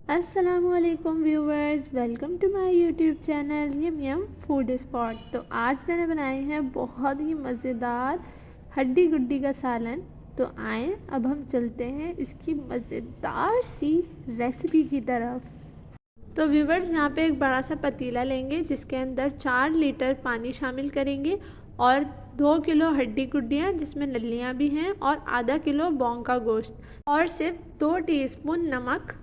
अस्सलामुअलैकुम viewers, welcome to my YouTube channel yum yum food spot. तो आज मैंने बनाए हैं बहुत ही मज़ेदार हड्डी गुड्डी का सालन। तो आए अब हम चलते हैं इसकी मज़ेदार सी रेसिपी की तरफ। तो व्यूवर्स, यहाँ पे एक बड़ा सा पतीला लेंगे जिसके अंदर 4 लीटर पानी शामिल करेंगे और 2 किलो हड्डी गुड्डियाँ जिसमें नलियाँ भी हैं और आधा किलो बौंग का गोश्त और सिर्फ 2 टीस्पून नमक,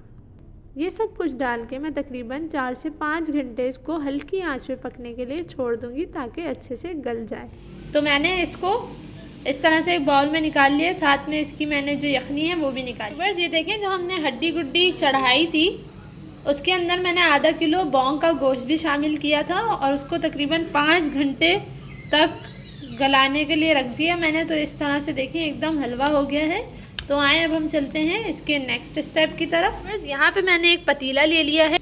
ये सब कुछ डाल के मैं तकरीबन 4 से 5 घंटे इसको हल्की आंच पे पकने के लिए छोड़ दूंगी ताकि अच्छे से गल जाए। तो मैंने इसको इस तरह से एक बाउल में निकाल लिया, साथ में इसकी मैंने जो यखनी है वो भी निकाली। बस ये देखें, जो हमने हड्डी गुड्डी चढ़ाई थी उसके अंदर मैंने आधा किलो बौंग का गोश्त भी शामिल किया था और उसको तकरीबन 5 घंटे तक गलाने के लिए रख दिया मैंने। तो इस तरह से देखें एकदम हलवा हो गया है। तो आए अब हम चलते हैं इसके नेक्स्ट स्टेप की तरफ। बस यहाँ पे मैंने एक पतीला ले लिया है,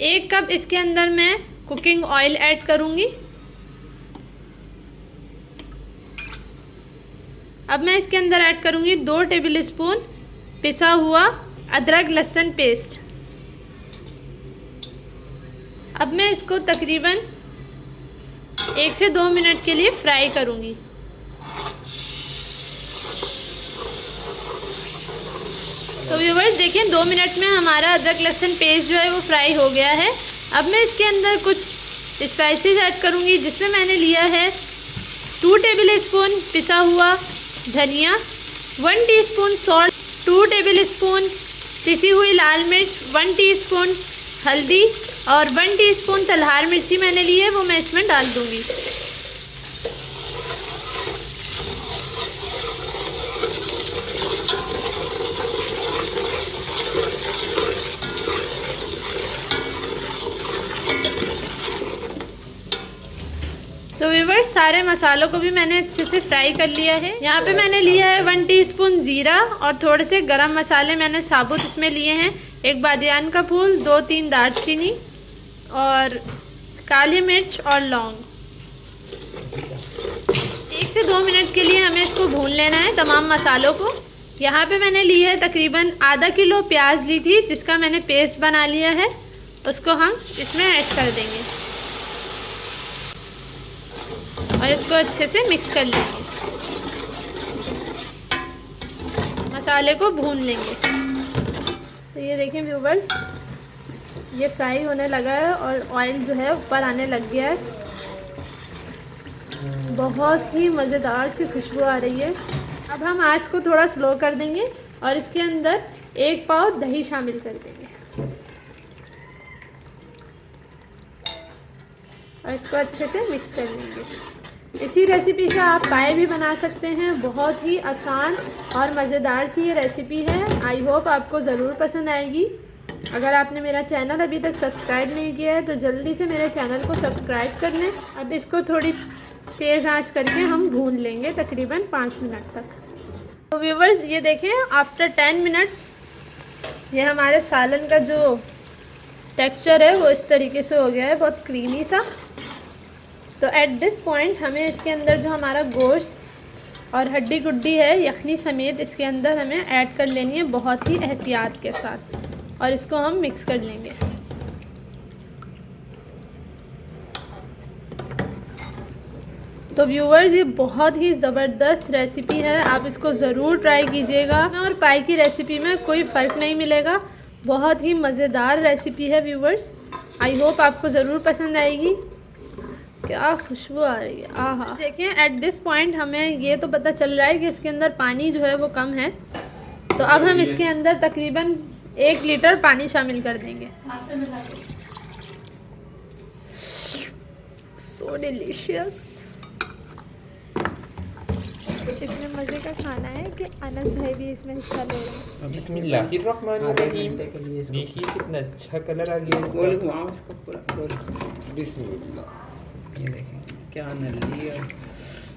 1 कप इसके अंदर मैं कुकिंग ऑयल ऐड करूँगी। अब मैं इसके अंदर ऐड करूँगी 2 टेबल स्पून पिसा हुआ अदरक लहसुन पेस्ट। अब मैं इसको तकरीबन 1 से 2 मिनट के लिए फ्राई करूँगी। तो व्यूवर्स देखिए, 2 मिनट में हमारा अदरक लहसुन पेस्ट जो है वो फ्राई हो गया है। अब मैं इसके अंदर कुछ स्पाइसेस ऐड करूँगी जिसमें मैंने लिया है 2 टेबल स्पून पिसा हुआ धनिया, 1 टीस्पून सॉल्ट, 2 टेबल स्पून पिसी हुई लाल मिर्च, 1 टीस्पून हल्दी और 1 टीस्पून तलहार मिर्ची मैंने ली है, वो मैं इसमें डाल दूँगी। तो व्यूवर्स, सारे मसालों को भी मैंने अच्छे से फ्राई कर लिया है। यहाँ पे मैंने लिया है 1 टीस्पून जीरा और थोड़े से गरम मसाले मैंने साबुत इसमें लिए हैं, 1 बादियान का फूल, 2-3 दालचीनी और काली मिर्च और लौंग। 1 से 2 मिनट के लिए हमें इसको भून लेना है तमाम मसालों को। यहाँ पे मैंने लिया है तकरीबन आधा किलो प्याज ली थी जिसका मैंने पेस्ट बना लिया है, उसको हम इसमें ऐड कर देंगे और इसको अच्छे से मिक्स कर लेंगे, मसाले को भून लेंगे। तो ये देखें व्यूवर्स, ये फ्राई होने लगा है और ऑयल जो है ऊपर आने लग गया है। बहुत ही मज़ेदार सी खुशबू आ रही है। अब हम आँच को थोड़ा स्लो कर देंगे और इसके अंदर 1 पाव दही शामिल कर देंगे और इसको अच्छे से मिक्स कर लेंगे। इसी रेसिपी से आप पाए भी बना सकते हैं। बहुत ही आसान और मज़ेदार सी ये रेसिपी है। आई होप आपको ज़रूर पसंद आएगी। अगर आपने मेरा चैनल अभी तक सब्सक्राइब नहीं किया है तो जल्दी से मेरे चैनल को सब्सक्राइब कर लें। अब इसको थोड़ी तेज़ आंच करके हम भून लेंगे तकरीबन 5 मिनट तक। तो व्यूवर्स, ये देखें, आफ्टर 10 मिनट्स ये हमारे सालन का जो टेक्सचर है वो इस तरीके से हो गया है, बहुत क्रीमी सा। तो एट दिस पॉइंट हमें इसके अंदर जो हमारा गोश्त और हड्डी गुड्डी है यखनी समेत इसके अंदर हमें ऐड कर लेनी है बहुत ही एहतियात के साथ और इसको हम मिक्स कर लेंगे। तो व्यूवर्स, ये बहुत ही ज़बरदस्त रेसिपी है, आप इसको ज़रूर ट्राई कीजिएगा और पाई की रेसिपी में कोई फ़र्क नहीं मिलेगा। बहुत ही मज़ेदार रेसिपी है व्यूवर्स, आई होप आपको ज़रूर पसंद आएगी। क्या खुशबू आ रही है, आहा। देखिए, एट दिस पॉइंट हमें ये तो पता चल रहा है कि इसके अंदर पानी जो है वो कम है। तो अब हम इसके अंदर तकरीबन 1 लीटर पानी शामिल कर देंगे। सो डिलीशियस। इतने मज़े का खाना है कि अनस भाई भी इसमें हिस्सा ले रहे हैं। बिस्मिल्लाहिर्रहमानिर्रहीम। देखिए कितना अच्छा कलर आ गया इसका। बिस्मिल्लाह। ये देखें क्या नली है,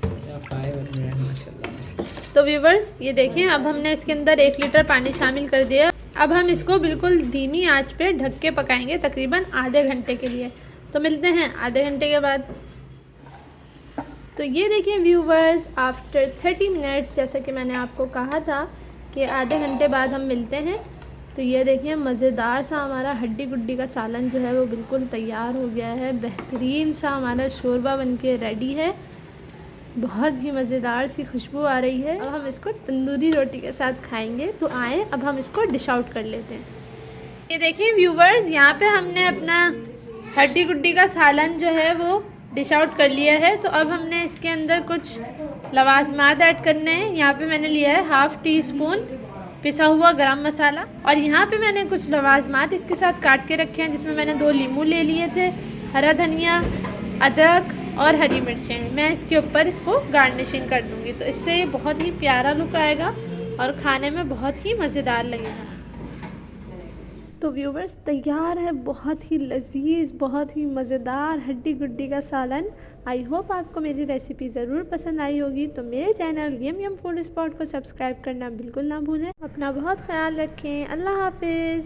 क्या पाए बन रहे हैं माशाल्लाह। तो व्यूवर्स, ये देखें, अब हमने इसके अंदर 1 लीटर पानी शामिल कर दिया। अब हम इसको बिल्कुल धीमी आंच पे ढक के पकाएंगे तकरीबन आधे घंटे के लिए। तो मिलते हैं आधे घंटे के बाद। तो ये देखिए व्यूवर्स, आफ्टर 30 मिनट्स, जैसा कि मैंने आपको कहा था कि आधे घंटे बाद हम मिलते हैं। तो ये देखिए मज़ेदार सा हमारा हड्डी गुड्डी का सालन जो है वो बिल्कुल तैयार हो गया है। बेहतरीन सा हमारा शोरबा बनके रेडी है। बहुत ही मज़ेदार सी खुशबू आ रही है। अब हम इसको तंदूरी रोटी के साथ खाएंगे। तो आए अब हम इसको डिश आउट कर लेते हैं। ये देखिए व्यूवर्स, यहाँ पे हमने अपना हड्डी गुड्डी का सालन जो है वो डिश आउट कर लिया है। तो अब हमने इसके अंदर कुछ लवाजमात ऐड करने हैं। यहाँ पे मैंने लिया है 1/2 टीस्पून पिसा हुआ गरम मसाला, और यहाँ पे मैंने कुछ लवाजमात इसके साथ काट के रखे हैं, जिसमें मैंने 2 नींबू ले लिए थे, हरा धनिया, अदरक और हरी मिर्चें। मैं इसके ऊपर इसको गार्निशिंग कर दूँगी, तो इससे ये बहुत ही प्यारा लुक आएगा और खाने में बहुत ही मज़ेदार लगेगा। तो व्यूवर्स, तैयार है बहुत ही लजीज, बहुत ही मज़ेदार हड्डी गुड्डी का सालन। आई होप आपको मेरी रेसिपी ज़रूर पसंद आई होगी। तो मेरे channel yum yum food spot को सब्सक्राइब करना बिल्कुल ना भूलें। अपना बहुत ख्याल रखें। अल्लाह हाफिज़।